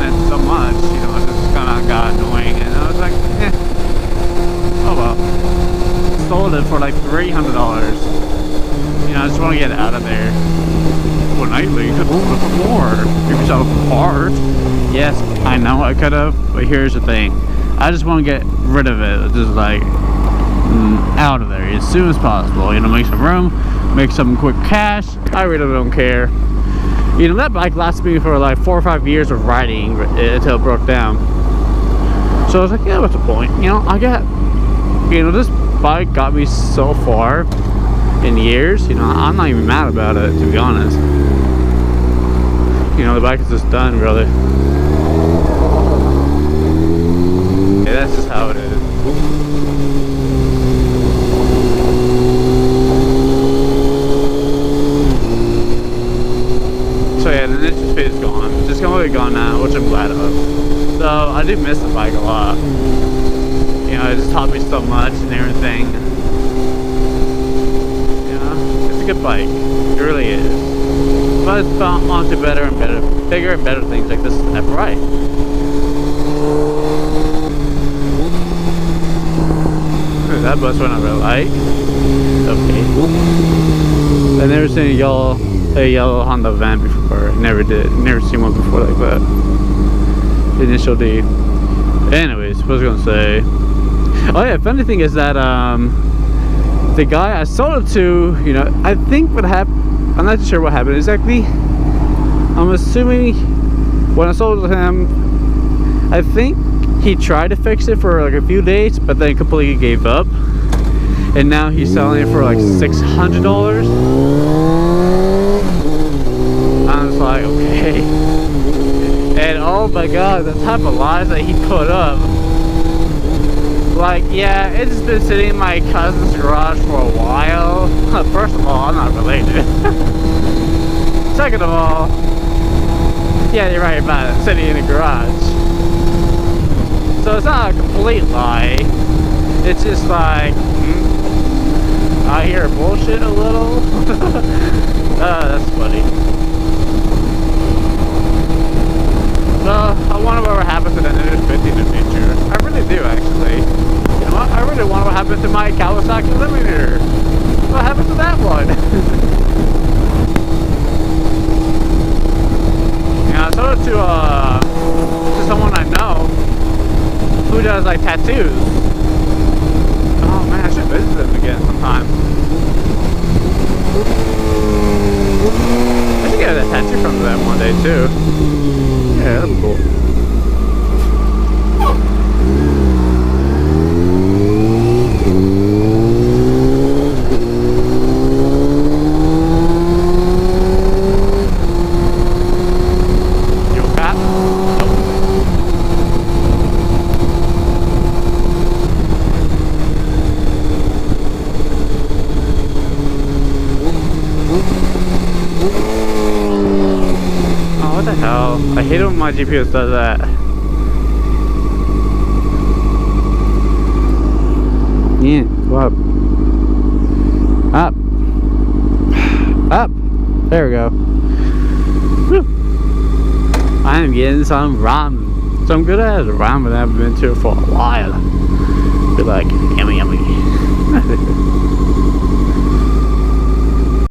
in it so much, you know, it just kind of got annoying, and I was like, eh, oh well. Sold it for like $300. You know, I just want to get out of there. Well, nightly, you could hold it for more. Give yourself a part. Yes, I know I could have, but here's the thing. I just want to get rid of it, just like out of there as soon as possible. You know, make some room, make some quick cash. I really don't care. You know, that bike lasted me for like 4 or 5 years of riding until it broke down. So I was like, yeah, what's the point? You know, you know, this bike got me so far in years. You know, I'm not even mad about it, to be honest. You know, the bike is just done, really. Yeah, that's just how it is. So yeah, the niche speed is gone. It's just completely gone now, which I'm glad of. So I do miss the bike a lot. You know, it just taught me so much and everything. You know, it's a good bike. It really is. But it's on to better and better, bigger and better things like this F-Ride. That bus went over a light. Okay. I've never seen a yellow Honda van before. Never seen one before like that. Initial D. Anyways, what was I gonna say? Oh yeah, funny thing is that the guy I sold it to, you know, I think what happened, I'm not sure what happened exactly. I'm assuming when I sold it to him, I think he tried to fix it for like a few days, but then completely gave up. And now he's selling it for like $600. I was like, okay. And oh my god, the type of lies that he put up. Like, yeah, it's been sitting in my cousin's garage for a while. First of all, I'm not related. Second of all, yeah, you're right about it, sitting in a garage. So it's not a complete lie. It's just like, I hear bullshit a little. That's funny. So I wonder what happens to the Ninja 50 in the future. I really do, actually. You know what? I really wonder what happens to my Kawasaki Eliminator. What happens to that one? Yeah, I sold it to someone I know who does like tattoos. Oh man, I should visit them again sometime. I should get a tattoo from them one day too. Yeah, that'd be cool. I hate it when my GPS does that. Yeah, go up. Up. There we go. Woo. I am getting some ramen. Some good ass ramen I haven't been to for a while. Be like, yummy, yummy.